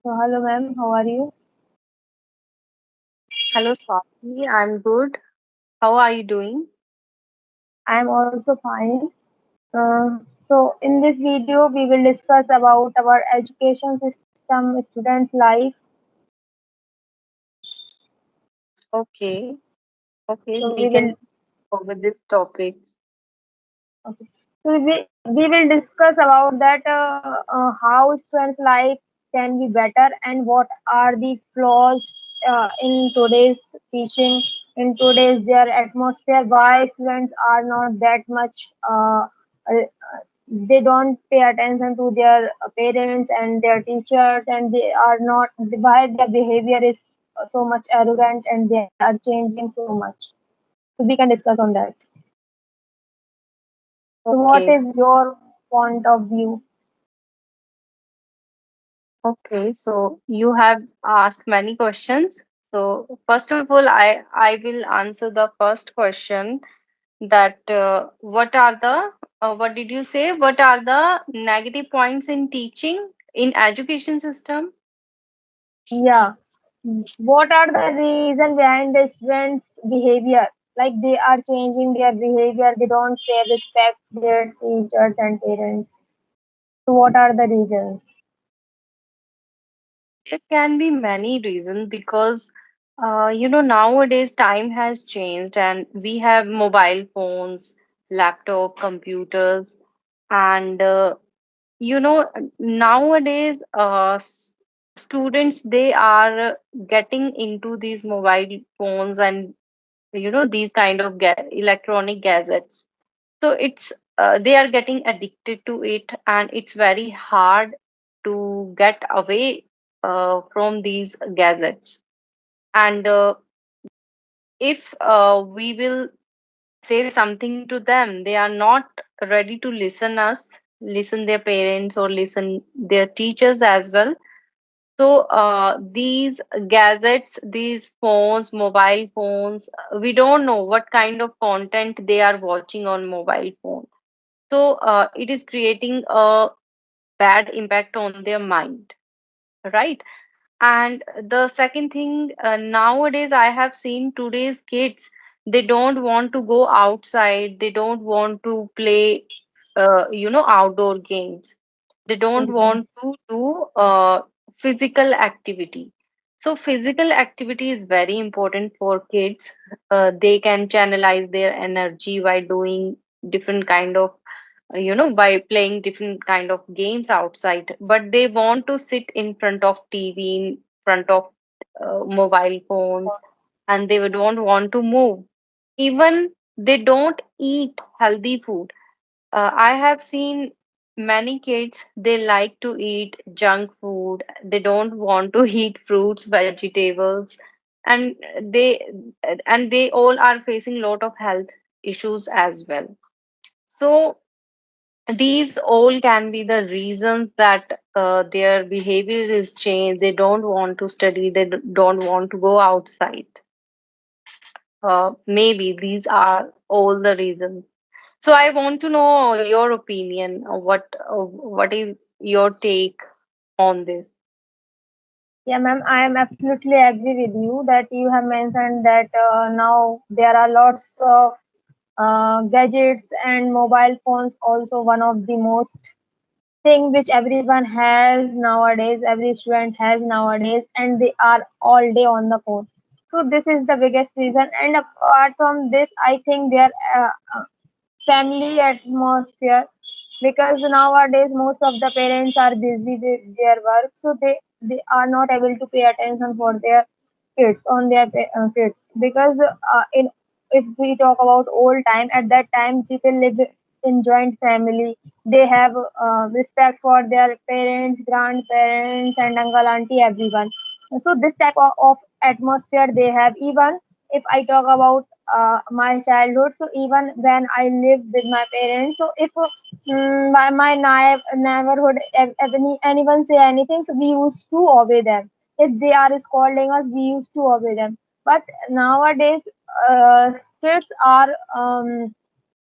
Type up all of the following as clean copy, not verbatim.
So, hello, ma'am. How are you? Hello, Swati. I'm good. How are you doing? I am also fine. So, in this video, we will discuss about our education system, students' life. Okay. Okay, So, we we will can go with this topic. okay. So we will discuss about that how students' life can be better and what are the flaws in today's teaching, in today's their atmosphere. Why students are not that much they don't pay attention to their parents and their teachers, and they are not why their behavior is so much arrogant and they are changing so much. So we can discuss on that. So what Okay. is your point of view? Okay, so you have asked many questions. So first of all, I will answer the first question that what did you say? What are the negative points in teaching in education system? Yeah. What are the reason behind the students behavior? Like they are changing their behavior, they don't pay respect their teachers and parents. So what are the reasons? There can be many reasons because nowadays time has changed and we have mobile phones, laptop, computers, and nowadays students they are getting into these mobile phones and these kind of electronic gadgets. So it's they are getting addicted to it, and it's very hard to get away from these gadgets. And if we will say something to them, they are not ready to listen their parents or listen their teachers as well. So these gadgets, these phones, mobile phones, we don't know what kind of content they are watching on mobile phone. So it is creating a bad impact on their mind, right? And the second thing, nowadays I have seen today's kids, they don't want to go outside, they don't want to play outdoor games, they don't Yeah. want to do physical activity. So physical activity is very important for kids. They can channelize their energy by doing different kind of by playing different kind of games outside, but they want to sit in front of TV, in front of mobile phones, and they don't want to move. Even they don't eat healthy food. I have seen many kids, they like to eat junk food, they don't want to eat fruits, vegetables, and they they all are facing lot of health issues as well. So these all can be the reasons that their behavior is changed. They don't want to study. They don't want to go outside. Maybe these are all the reasons. So I want to know your opinion. What is your take on this? Yeah, ma'am, I am absolutely agree with you that you have mentioned that now there are lots of gadgets and mobile phones also one of the most thing which everyone has nowadays, every student has nowadays, and they are all day on the phone. So this is the biggest reason. And apart from this, I think their family atmosphere, because nowadays most of the parents are busy with their work, so they are not able to pay attention for their kids on their kids, because in if we talk about old time, at that time people live in joint family, they have respect for their parents, grandparents, and uncle auntie, everyone. So this type of atmosphere they have. Even if I talk about my childhood, so even when I lived with my parents, so if my neighborhood, anyone say anything, so we used to obey them. If they are scolding us, we used to obey them. But nowadays, uh, kids are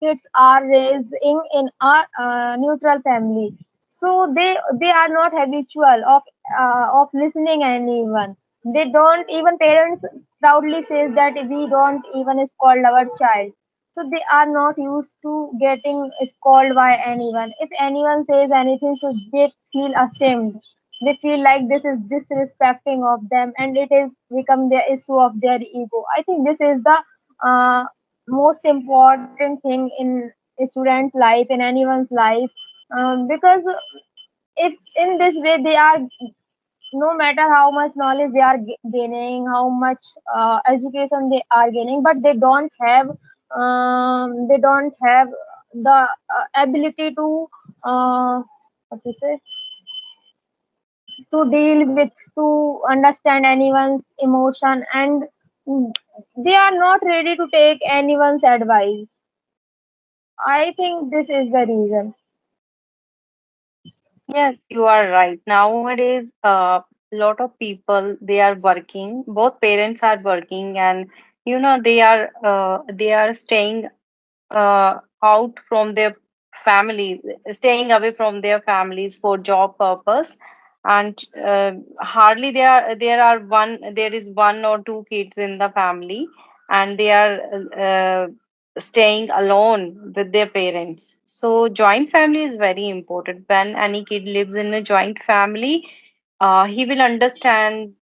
kids are raising in our neutral family. So they are not habitual of listening anyone. They don't even, parents proudly says that we don't even scold our child. So they are not used to getting scolded by anyone. If anyone says anything, so they feel ashamed. They feel like this is disrespecting of them, and it is become the issue of their ego. I think this is the uh, most important thing in a student's life, in anyone's life, because if in this way they are, no matter how much knowledge they are gaining, how much education they are gaining, but they don't have the ability to what to say, to deal with, to understand anyone's emotion, and mm, they are not ready to take anyone's advice. I think this is the reason. Yes, you are right. Nowadays, a lot of people they are working. Both parents are working, and they are staying out from their families, staying away from their families for job purpose, and hardly there is one or two kids in the family, and they are staying alone with their parents. So joint family is very important. When any kid lives in a joint family, he will understand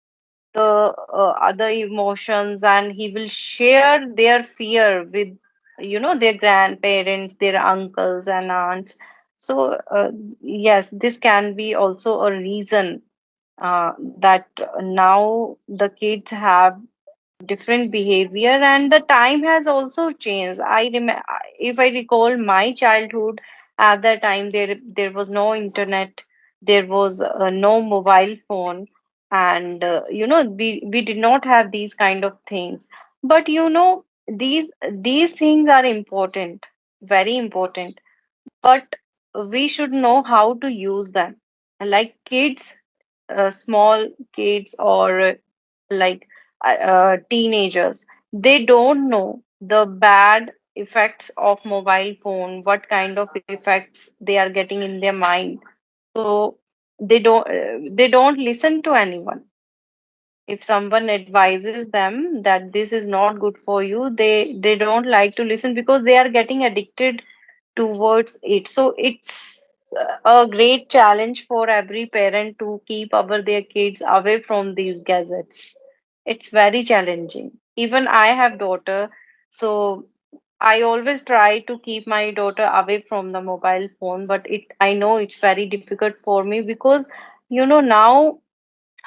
the other emotions, and he will share their fear with their grandparents, their uncles and aunts. So yes, this can be also a reason that now the kids have different behavior, and the time has also changed. If I recall my childhood, at that time there was no internet, there was no mobile phone, and we did not have these kind of things. But these things are important, very important, but we should know how to use them. Like kids, small kids, or like teenagers, they don't know the bad effects of mobile phone, what kind of effects they are getting in their mind. So they don't listen to anyone. If someone advises them that this is not good for you, they don't like to listen because they are getting addicted towards it. So it's a great challenge for every parent to keep their kids away from these gadgets. It's very challenging. Even I have daughter, so I always try to keep my daughter away from the mobile phone, but it I know it's very difficult for me because now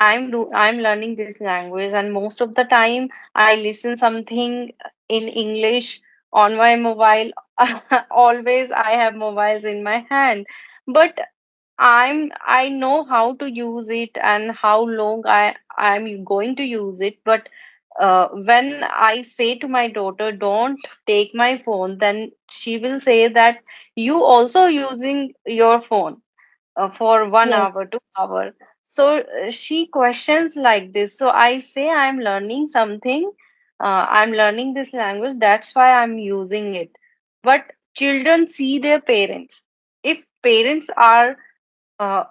I'm learning this language, and most of the time I listen something in English on my mobile. Always I have mobiles in my hand, but I know how to use it and how long I'm going to use it. But when I say to my daughter, "Don't take my phone," then she will say that you also using your phone for one Yes. hour, 2 hour. So she questions like this. So I say I'm learning something. I'm learning this language. That's why I'm using it. But children see their parents. If parents are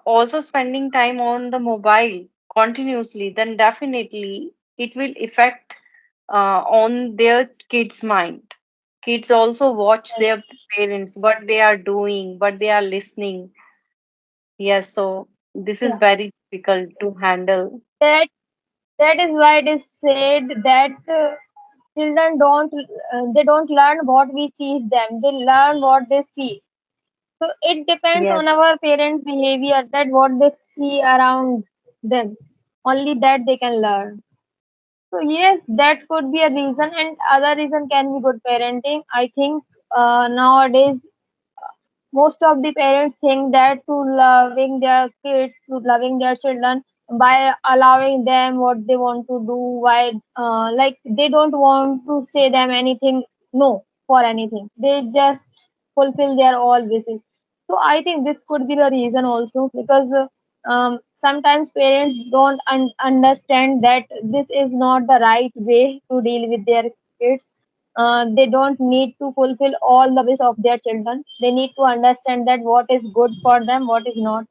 also spending time on the mobile continuously, then definitely it will affect on their kids' mind. Kids also watch Yes. their parents, what they are doing, what they are listening. Yes, so this is Yeah. very difficult to handle. That that is why it is said that children they don't learn what we teach them. They learn what they see. So it depends Yes, on our parents' behavior, that what they see around them. Only that they can learn. So yes, that could be a reason, and other reason can be good parenting. I think nowadays most of the parents think that to loving their kids, to loving their children by allowing them what they want to do, why like they don't want to say them anything no for anything. They just fulfill their all wishes. So I think this could be the reason also, because sometimes parents don't understand that this is not the right way to deal with their kids. they don't need to fulfill all the wish of their children. They need to understand that what is good for them, what is not.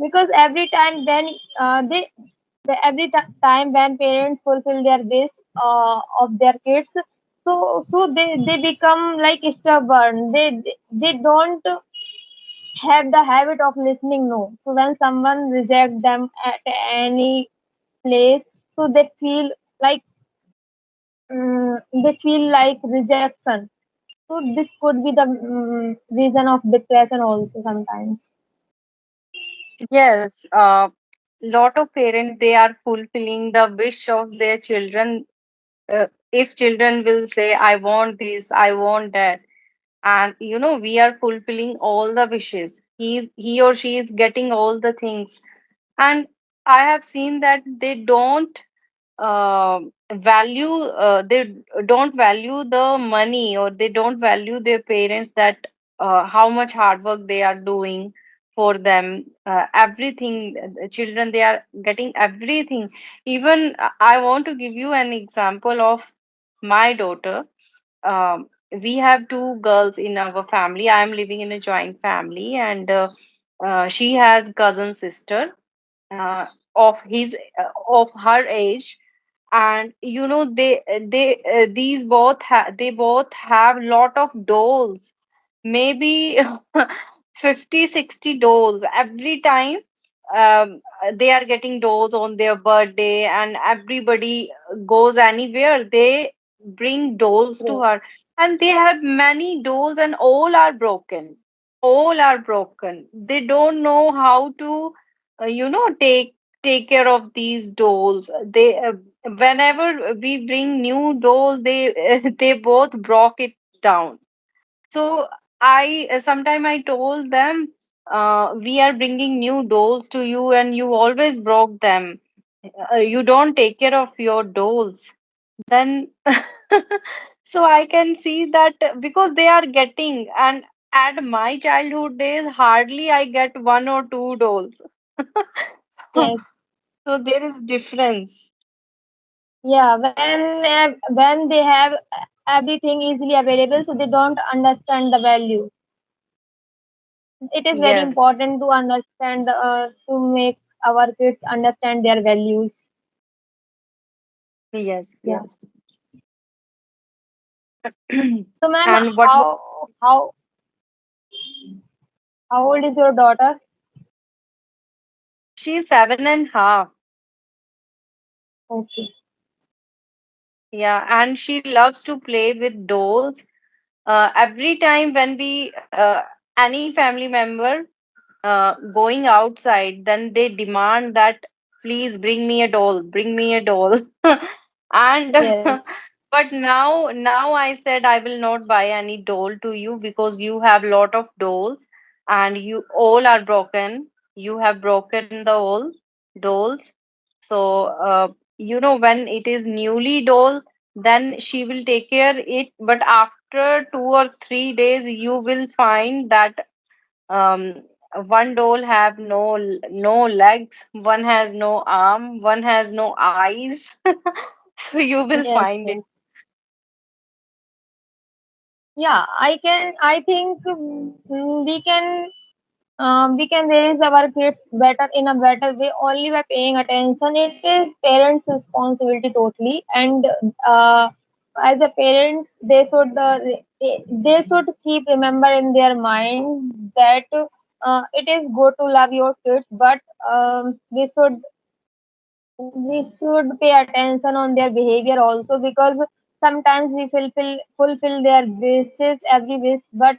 Because every time when every time when parents fulfill their wish of their kids, so they become like stubborn. They don't have the habit of listening no. So when someone reject them at any place, so like they feel like rejection. So this could be the reason of depression also sometimes. Yes, lot of parents they are fulfilling the wish of their children. If children will say, "I want this, I want that," and we are fulfilling all the wishes. He or she is getting all the things, and I have seen that they don't value they don't value the money, or they don't value their parents, that how much hard work they are doing for them. Everything, the children, they are getting everything. Even I want to give you an example of my daughter. We have two girls in our family. I am living in a joint family, and she has cousin sister uh, of his of her age. And they both have lot of dolls, maybe 50, 60 dolls every time. They are getting dolls on their birthday, and everybody goes anywhere, they bring dolls to Yes, her. And they have many dolls, and all are broken. All are broken. They don't know how to take care of these dolls. They Whenever we bring new doll, they they both broke it down. So I sometime I told them, we are bringing new dolls to you, and you always broke them. You don't take care of your dolls. Then, so I can see that, because they are getting, and at my childhood days, hardly I get one or two dolls. yes. So there is difference. Yeah, when they have everything easily available, so they don't understand the value. It is very Yes, important to understand to make our kids understand their values. yes, Yeah. yes. So, ma'am, And what was how old is your daughter? she? 7.5. Okay. Yeah, and she loves to play with dolls. Every time when we any family member going outside, then they demand that, please bring me a doll, bring me a doll. And Yes. but now I said, I will not buy any doll to you, because you have lot of dolls, and you all are broken. You have broken the all dolls. So when it is newly doll, then she will take care it, but after 2 or 3 days you will find that um, one doll have no legs, one has no arm, one has no eyes. So you will Yes. find it. Yes. Yeah. I think we can raise our kids better in a better way only by paying attention. It is parents' responsibility totally, and uh, as a parents, they should keep remember in their mind that it is good to love your kids, but we should pay attention on their behavior also, because sometimes we fulfill their wishes every wish, but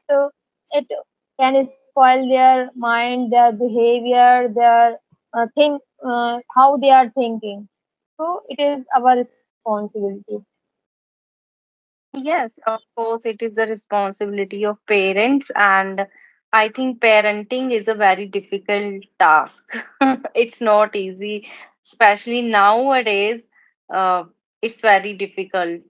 it can spoil their mind, their behavior, their how they are thinking. So it is our responsibility. Yes, of course, it is the responsibility of parents, and I think parenting is a very difficult task. It's not easy, especially nowadays. It's very difficult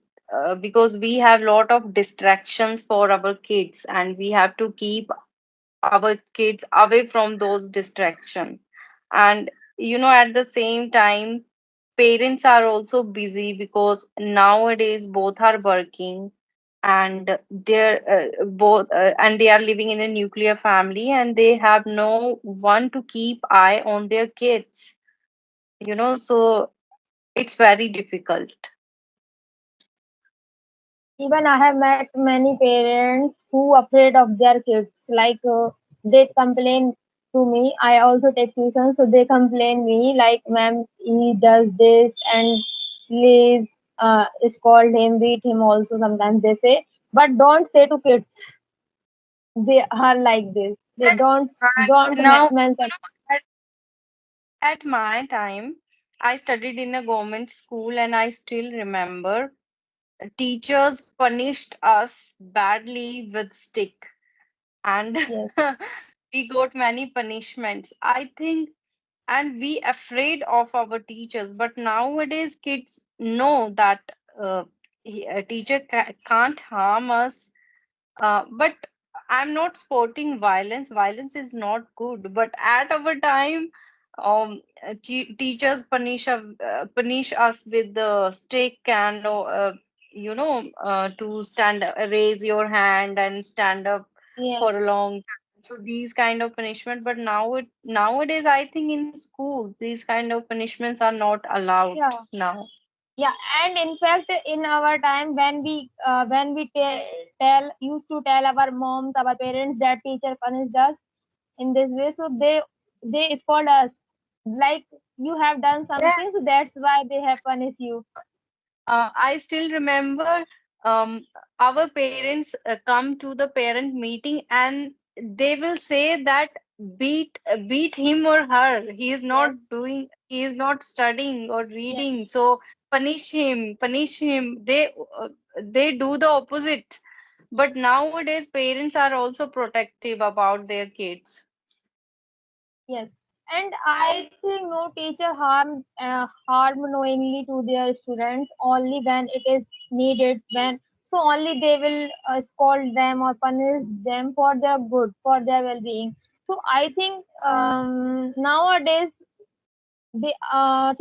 because we have lot of distractions for our kids, and we have to keep our kids away from those distractions. And at the same time, parents are also busy, because nowadays both are working. and they're both and they are living in a nuclear family, and they have no one to keep eye on their kids, so it's very difficult. Even I have met many parents who afraid of their kids. Like they complain to me. I also take tuition, so they complain me like, "Ma'am, he does this and please scold him, beat him." Also sometimes they say, but don't say to kids. They are like this. They That's now, mention. at, at my time, I studied in a government school, and I still remember teachers punished us badly with stick, and Yes, we got many punishments, I think. And we afraid of our teachers, but nowadays kids know that a teacher can't harm us. But I'm not supporting violence. Violence is not good. But at our time, teachers punish us with the stick, and to stand raise your hand and stand up yes, for a long time. So these kind of punishment. But nowadays, I think in school these kind of punishments are not allowed yeah. now. Yeah, and in fact, in our time when we tell used to tell our moms, our parents that teacher punished us in this way, so they scold us like you have done something, so Yes. that's why they have punished you. I still remember our parents come to the parent meeting, and they will say that beat him or her. Yes, He is not studying or yes, reading. So punish him. They do the opposite. But nowadays parents are also protective about their kids. yes. And I think no teacher harm knowingly to their students only when it is needed. When so only they will scold them or punish them for their good, for their well-being. So I think nowadays the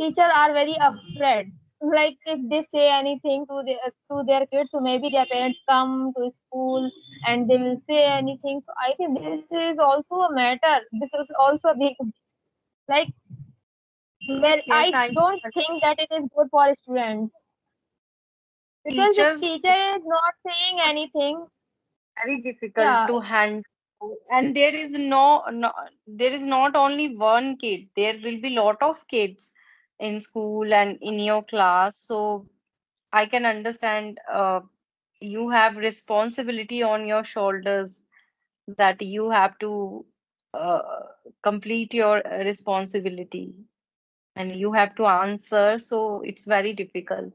teacher are very afraid. Like if they say anything to their kids, so maybe their parents come to school and they will say anything. So I think this is also a matter. This is also a big, like, where Yes, I I don't think that it is good for students, because if teachers teacher is not saying anything, very difficult yeah, to handle, and there is not only one kid, there will be lot of kids in school and in your class. So I can understand, you have responsibility on your shoulders, that you have to uh, complete your responsibility, and you have to answer, so it's very difficult.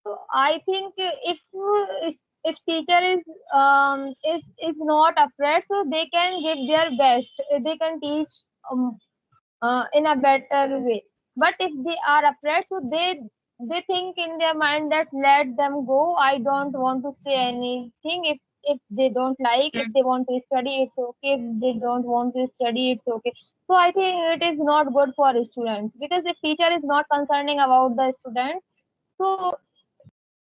so I think if teacher is not afraid, so they can give their best. They can teach um, in a better way. But if they are afraid, so they think in their mind that let them go. I don't want to say anything. If they don't like, if they want to study, it's okay. If they don't want to study, it's okay. So I think it is not good for students, because if teacher is not concerning about the student, so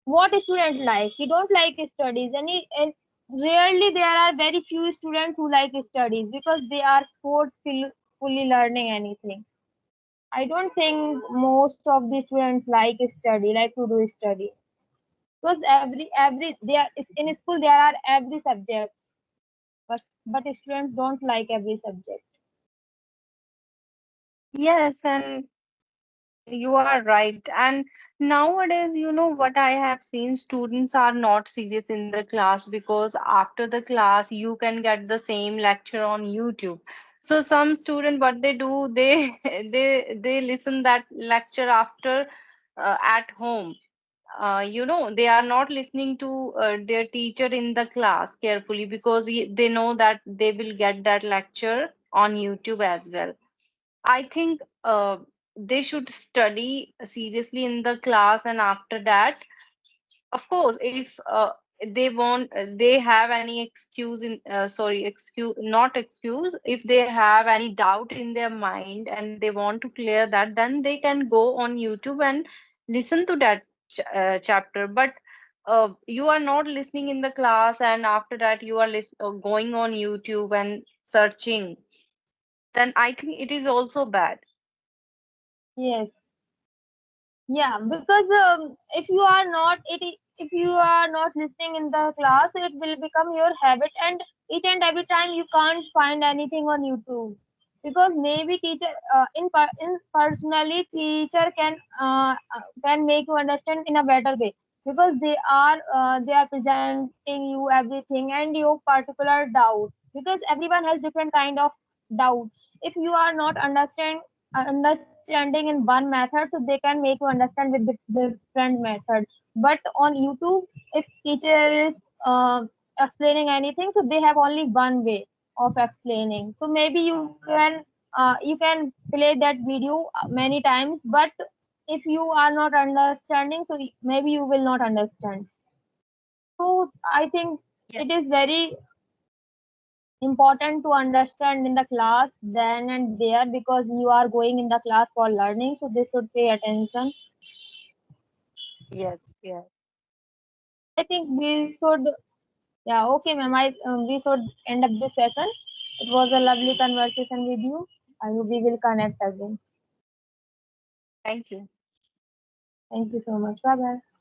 what student like? He don't like studies, and rarely there are very few students who like studies because they are forcefully learning anything. I don't think most of the students like to do study, because every they are in school there are every subjects, but students don't like every subject. Yes, and you are right. And nowadays, what I have seen, students are not serious in the class, because after the class, you can get the same lecture on YouTube. So some student, what they do, they they listen that lecture after at home. They are not listening to their teacher in the class carefully, because they know that they will get that lecture on YouTube as well. I think they should study seriously in the class, and after that, of course, if they have any excuse excuse, not excuse, if they have any doubt in their mind and they want to clear that, then they can go on YouTube and listen to that chapter. But you are not listening in the class, and after that you are going on YouTube and searching, then I think it is also bad. Yes. Yeah, because if you are not if you are not listening in the class, it will become your habit, and each and every time you can't find anything on YouTube, because maybe teacher in personally teacher can make you understand in a better way, because they are presenting you everything and your particular doubt, because everyone has different kind of doubt. If you are not understanding in one method, so they can make you understand with different method. But on YouTube, if teacher is explaining anything, so they have only one way of explaining. So maybe you can play that video many times, but if you are not understanding, so maybe you will not understand. So I think Yeah. it is very important to understand in the class then and there, because you are going in the class for learning, so they should pay attention. Yes, yes. I think we should, yeah, okay, ma'am. We should end up this session. It was a lovely conversation with you. I hope we will connect again. Thank you. Thank you so much. Bye bye.